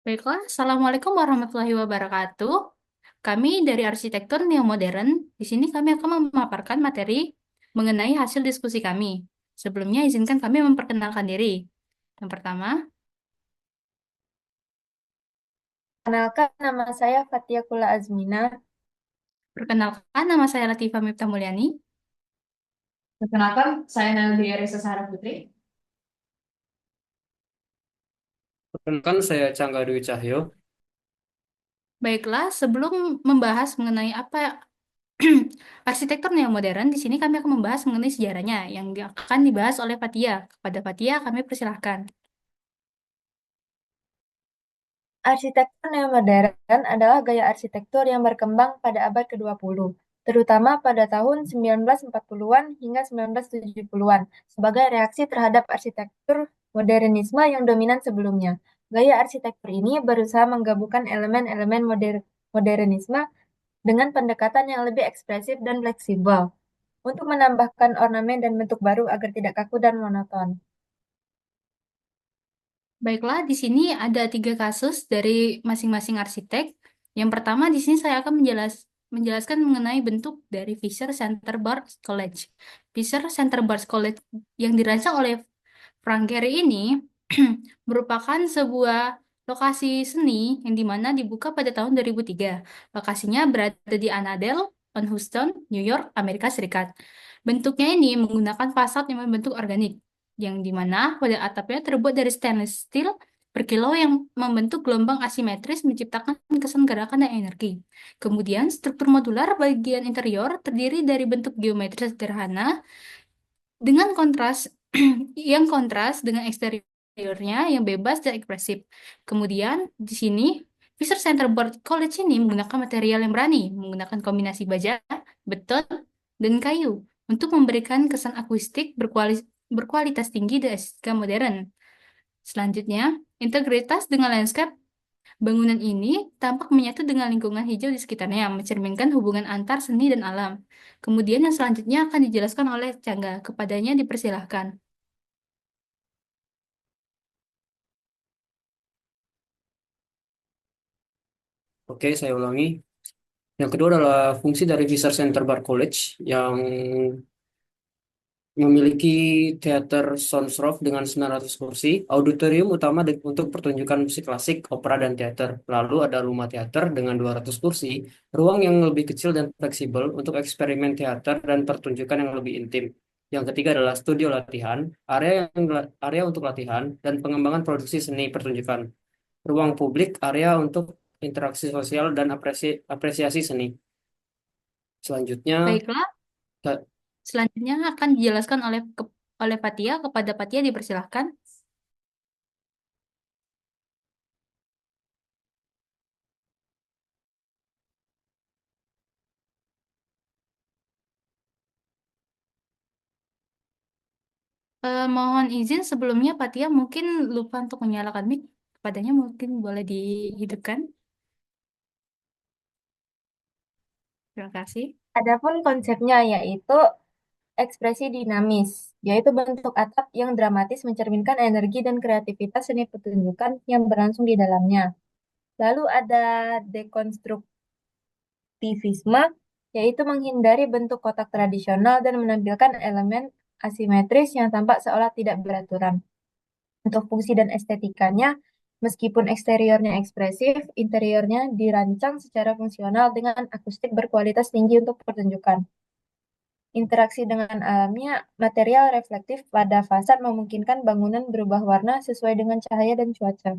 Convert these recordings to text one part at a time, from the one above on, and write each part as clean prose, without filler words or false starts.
Baiklah, Assalamualaikum warahmatullahi wabarakatuh. Kami dari Arsitektur Neomodern. Di sini kami akan memaparkan materi mengenai hasil diskusi kami. Sebelumnya, izinkan kami memperkenalkan diri. Yang pertama, Kenalkan, nama saya Fatia Kula Azmina. perkenalkan nama saya Latifah Miftah Mulyani. Perkenalkan, saya Nadia Reza Sahara Putri. Perkenalkan, saya Cangga Dwi Cahyo. Baiklah, sebelum membahas mengenai apa arsitektur neomodern, di sini kami akan membahas mengenai sejarahnya yang akan dibahas oleh Fatia. Kepada Fatia, kami persilahkan. Arsitektur neomodern adalah gaya arsitektur yang berkembang pada abad ke-20, terutama pada tahun 1940-an hingga 1970-an, sebagai reaksi terhadap arsitektur modernisme yang dominan sebelumnya. Gaya arsitektur ini berusaha menggabungkan elemen-elemen modernisme dengan pendekatan yang lebih ekspresif dan fleksibel, untuk menambahkan ornamen dan bentuk baru agar tidak kaku dan monoton. Baiklah, di sini ada tiga kasus dari masing-masing arsitek. Yang pertama, di sini saya akan menjelaskan mengenai bentuk dari Fisher Center Bar College. Fisher Center Bar College yang dirancang oleh Frank Gehry ini merupakan sebuah lokasi seni yang dimana dibuka pada tahun 2003. Lokasinya berada di Annandale, on Houston, New York, Amerika Serikat. Bentuknya ini menggunakan fasad yang berbentuk organik, yang dimana pada atapnya terbuat dari stainless steel berkilau yang membentuk gelombang asimetris menciptakan kesan gerakan dan energi. Kemudian, struktur modular bagian interior terdiri dari bentuk geometris sederhana dengan kontras kontras dengan eksteriornya yang bebas dan ekspresif. Kemudian di sini Fisher Center Board College ini menggunakan material yang berani, menggunakan kombinasi baja, beton, dan kayu untuk memberikan kesan akustik berkualitas tinggi dan estetika modern. Selanjutnya, integritas dengan landscape bangunan ini tampak menyatu dengan lingkungan hijau di sekitarnya, mencerminkan hubungan antar seni dan alam. Kemudian yang selanjutnya akan dijelaskan oleh Cangga. Kepadanya dipersilahkan. Oke, saya ulangi. Yang kedua adalah fungsi dari Research Center Bar College yang memiliki teater Sonsrov dengan 900 kursi, auditorium utama untuk pertunjukan musik klasik, opera, dan teater. Lalu ada rumah teater dengan 200 kursi, ruang yang lebih kecil dan fleksibel untuk eksperimen teater dan pertunjukan yang lebih intim. Yang ketiga adalah studio latihan, area untuk latihan dan pengembangan produksi seni pertunjukan. Ruang publik, area untuk interaksi sosial dan apresiasi seni. Selanjutnya, Baiklah, ke- selanjutnya akan dijelaskan oleh Fatia. Kepada Fatia dipersilahkan. Mohon izin sebelumnya Fatia mungkin lupa untuk menyalakan mic. Kepadanya mungkin boleh dihidupkan. Terima kasih. Adapun konsepnya yaitu ekspresi dinamis, yaitu bentuk atap yang dramatis mencerminkan energi dan kreativitas seni pertunjukan yang berlangsung di dalamnya. Lalu ada dekonstruktivisme, yaitu menghindari bentuk kotak tradisional dan menampilkan elemen asimetris yang tampak seolah tidak beraturan. Untuk fungsi dan estetikanya, meskipun eksteriornya ekspresif, interiornya dirancang secara fungsional dengan akustik berkualitas tinggi untuk pertunjukan. Interaksi dengan alamnya, material reflektif pada fasad memungkinkan bangunan berubah warna sesuai dengan cahaya dan cuaca.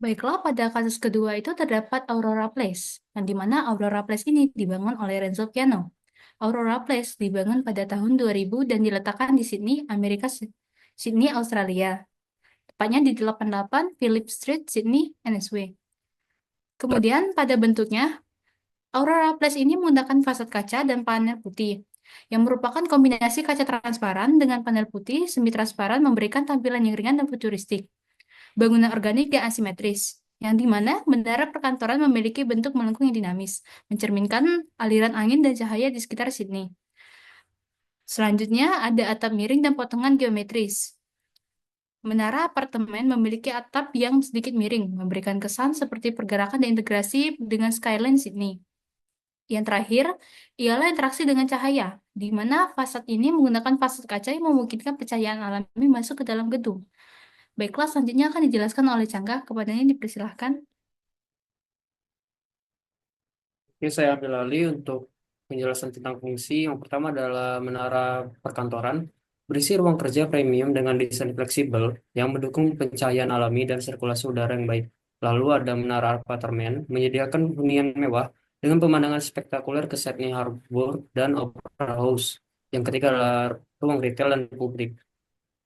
Baiklah, pada kasus kedua itu terdapat Aurora Place, yang dimana Aurora Place ini dibangun oleh Renzo Piano. Aurora Place dibangun pada tahun 2000 dan diletakkan di Sydney, Sydney, Australia. Tepatnya di 88 Phillip Street, Sydney, NSW. Kemudian pada bentuknya, Aurora Place ini menggunakan fasad kaca dan panel putih, yang merupakan kombinasi kaca transparan dengan panel putih semi-transparan memberikan tampilan yang ringan dan futuristik. Bangunan organik yang asimetris, yang di mana menara perkantoran memiliki bentuk melengkung yang dinamis, mencerminkan aliran angin dan cahaya di sekitar Sydney. Selanjutnya ada atap miring dan potongan geometris. Menara apartemen memiliki atap yang sedikit miring, memberikan kesan seperti pergerakan dan integrasi dengan skyline Sydney. Yang terakhir ialah interaksi dengan cahaya, di mana fasad ini menggunakan fasad kaca yang memungkinkan pencahayaan alami masuk ke dalam gedung. Baiklah, selanjutnya akan dijelaskan oleh Cangga. Kepadanya dipersilahkan. Oke, saya ambil alih untuk penjelasan tentang fungsi. Yang pertama adalah menara perkantoran, berisi ruang kerja premium dengan desain fleksibel yang mendukung pencahayaan alami dan sirkulasi udara yang baik. Lalu ada menara apartemen, menyediakan hunian mewah dengan pemandangan spektakuler ke Sydney Harbour dan Opera House. Yang ketiga adalah ruang retail dan publik.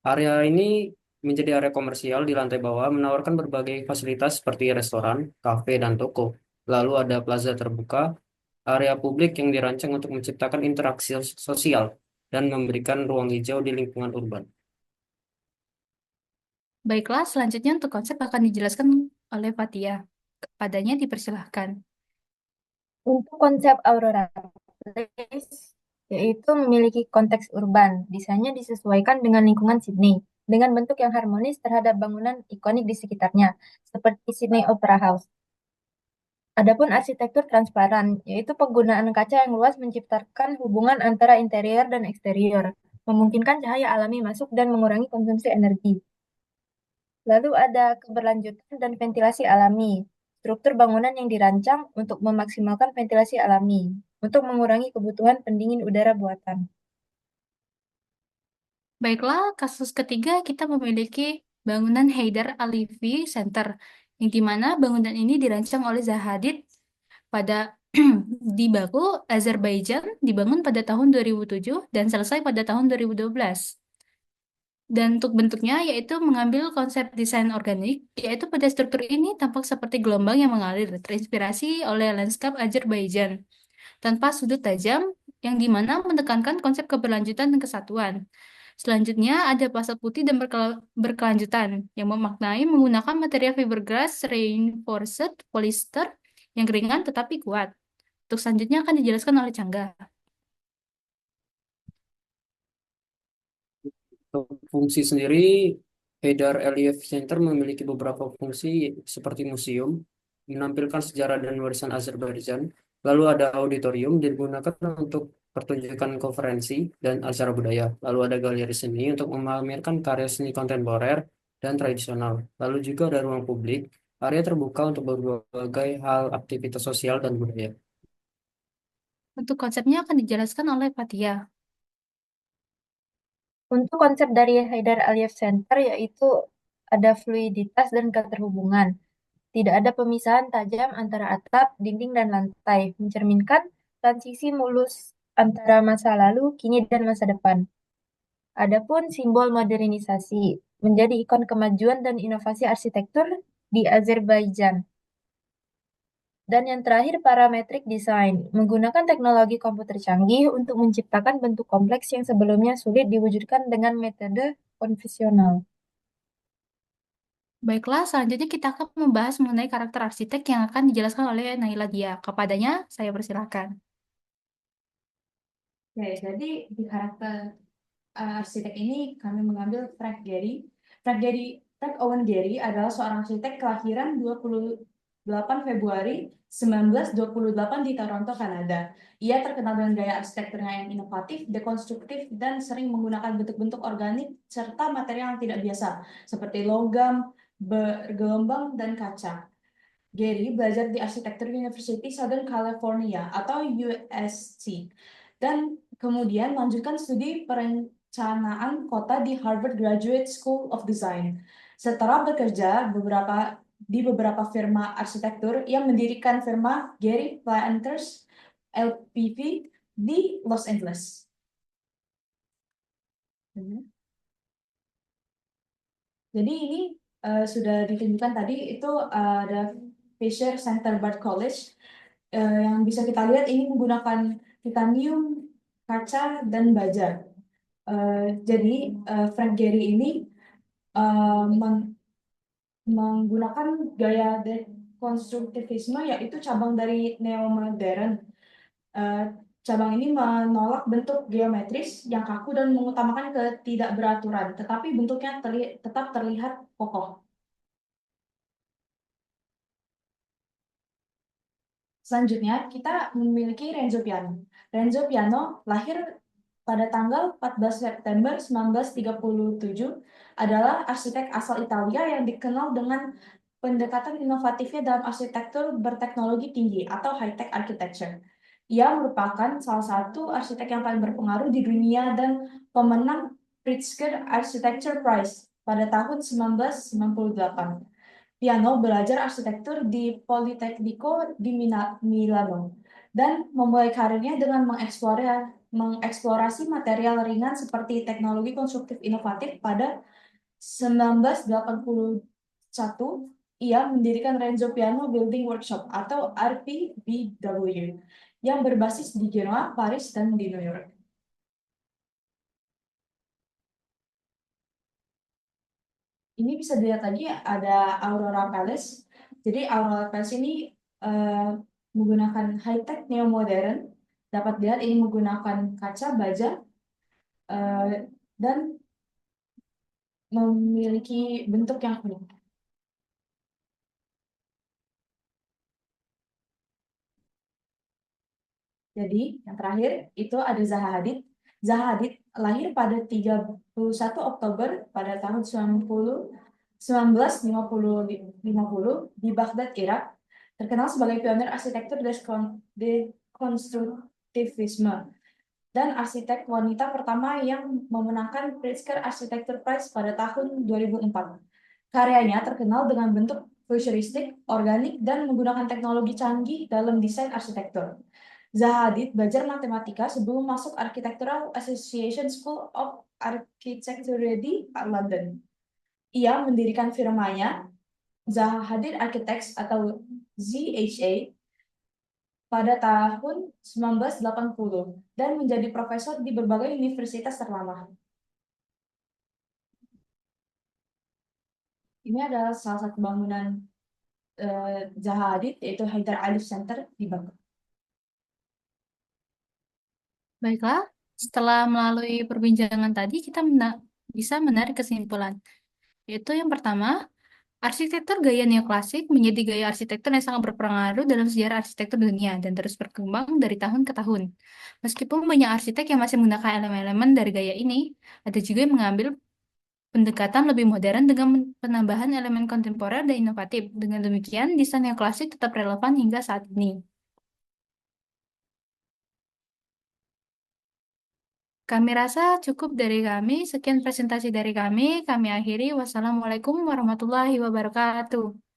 Area ini menjadi area komersial di lantai bawah, menawarkan berbagai fasilitas seperti restoran, kafe, dan toko. Lalu ada plaza terbuka, area publik yang dirancang untuk menciptakan interaksi sosial dan memberikan ruang hijau di lingkungan urban. Baiklah, selanjutnya untuk konsep akan dijelaskan oleh Fatia. Kepadanya dipersilahkan. Untuk konsep Aurora Place, yaitu memiliki konteks urban, desainnya disesuaikan dengan lingkungan Sydney, dengan bentuk yang harmonis terhadap bangunan ikonik di sekitarnya, seperti Sydney Opera House. Adapun arsitektur transparan, yaitu penggunaan kaca yang luas menciptakan hubungan antara interior dan eksterior, memungkinkan cahaya alami masuk dan mengurangi konsumsi energi. Lalu ada keberlanjutan dan ventilasi alami, struktur bangunan yang dirancang untuk memaksimalkan ventilasi alami, untuk mengurangi kebutuhan pendingin udara buatan. Baiklah, kasus ketiga kita memiliki bangunan Haidar Alivi Center, yang di mana bangunan ini dirancang oleh Zahadid pada di Baku, Azerbaijan, dibangun pada tahun 2007 dan selesai pada tahun 2012. Dan untuk bentuknya yaitu mengambil konsep desain organik, yaitu pada struktur ini tampak seperti gelombang yang mengalir, terinspirasi oleh lanskap Azerbaijan, tanpa sudut tajam, yang dimana menekankan konsep keberlanjutan dan kesatuan. Selanjutnya ada pasal putih dan berkelanjutan, yang memaknai menggunakan material fiberglass reinforced polyester yang ringan tetapi kuat. Untuk selanjutnya akan dijelaskan oleh Cangga. Untuk fungsi sendiri, Haidar Aliyev Center memiliki beberapa fungsi seperti museum, menampilkan sejarah dan warisan Azerbaijan. Lalu ada auditorium digunakan untuk pertunjukan konferensi dan acara budaya. Lalu ada galeri seni untuk memamerkan karya seni kontemporer dan tradisional. Lalu juga ada ruang publik, area terbuka untuk berbagai hal aktivitas sosial dan budaya. Untuk konsepnya akan dijelaskan oleh Fatia. Untuk konsep dari Haidar Aliyev Center yaitu ada fluiditas dan keterhubungan. Tidak ada pemisahan tajam antara atap, dinding, dan lantai, mencerminkan transisi mulus antara masa lalu, kini, dan masa depan. Adapun simbol modernisasi menjadi ikon kemajuan dan inovasi arsitektur di Azerbaijan. Dan yang terakhir, parametric design, menggunakan teknologi komputer canggih untuk menciptakan bentuk kompleks yang sebelumnya sulit diwujudkan dengan metode konvensional. Baiklah, selanjutnya kita akan membahas mengenai karakter arsitek yang akan dijelaskan oleh Naila Dia. Kepadanya, saya persilahkan. Oke, jadi di karakter arsitek ini kami mengambil Frank Gehry. Frank Owen Gehry adalah seorang arsitek kelahiran 28 Februari 1928 di Toronto, Kanada. Ia terkenal dengan gaya arsitekturnya yang inovatif, dekonstruktif, dan sering menggunakan bentuk-bentuk organik serta material yang tidak biasa, seperti logam, bergelombang, dan kaca. Gehry belajar di Architecture University Southern California atau USC dan kemudian melanjutkan studi perencanaan kota di Harvard Graduate School of Design. Setelah bekerja di beberapa firma arsitektur, ia mendirikan firma Gehry Planters LPV di Los Angeles. Jadi ini sudah ditunjukkan tadi itu ada Fisher Center Bar College yang bisa kita lihat ini menggunakan titanium, kaca, dan baja. Jadi Frank Gehry ini menggunakan gaya dekonstruktivisme yaitu cabang dari neo-modern. cabang ini menolak bentuk geometris yang kaku dan mengutamakan ketidakberaturan, tetapi bentuknya tetap terlihat kokoh. Selanjutnya, kita memiliki Renzo Piano. Renzo Piano lahir pada tanggal 14 September 1937, adalah arsitek asal Italia yang dikenal dengan pendekatan inovatifnya dalam arsitektur berteknologi tinggi atau high-tech architecture. Ia merupakan salah satu arsitek yang paling berpengaruh di dunia dan pemenang Pritzker Architecture Prize pada tahun 1998. Piano belajar arsitektur di Politecnico di Milano dan memulai karirnya dengan mengeksplorasi material ringan seperti teknologi konstruktif inovatif. Pada 1981, ia mendirikan Renzo Piano Building Workshop atau RPBW yang berbasis di Genoa, Paris, dan di New York. Ini bisa dilihat lagi ada Aurora Palace. Jadi Aurora Palace ini menggunakan high-tech neo-modern. Dapat dilihat ini menggunakan kaca baja dan memiliki bentuk yang unik. Jadi yang terakhir itu ada Zaha Hadid. Zaha Hadid lahir pada 31 Oktober pada tahun 1950 di Baghdad, Irak. Terkenal sebagai pionir arsitektur dekonstruktivisme dan arsitek wanita pertama yang memenangkan Pritzker Architecture Prize pada tahun 2004. Karyanya terkenal dengan bentuk futuristik, organik, dan menggunakan teknologi canggih dalam desain arsitektur. Zaha Hadid belajar matematika sebelum masuk Architectural Association School of Architecture di London. Ia mendirikan firmanya Zaha Hadid Architects atau ZHA pada tahun 1980 dan menjadi profesor di berbagai universitas ternama. Ini adalah salah satu bangunan Zaha Hadid, yaitu Haidar Alif Center di Baghdad. Baiklah, setelah melalui perbincangan tadi, kita bisa menarik kesimpulan. Yaitu yang pertama, arsitektur gaya neoklasik menjadi gaya arsitektur yang sangat berpengaruh dalam sejarah arsitektur dunia dan terus berkembang dari tahun ke tahun. Meskipun banyak arsitek yang masih menggunakan elemen-elemen dari gaya ini, ada juga yang mengambil pendekatan lebih modern dengan penambahan elemen kontemporer dan inovatif. Dengan demikian, desain neoklasik tetap relevan hingga saat ini. Kami rasa cukup dari kami. Sekian presentasi dari kami. Kami akhiri. Wassalamualaikum warahmatullahi wabarakatuh.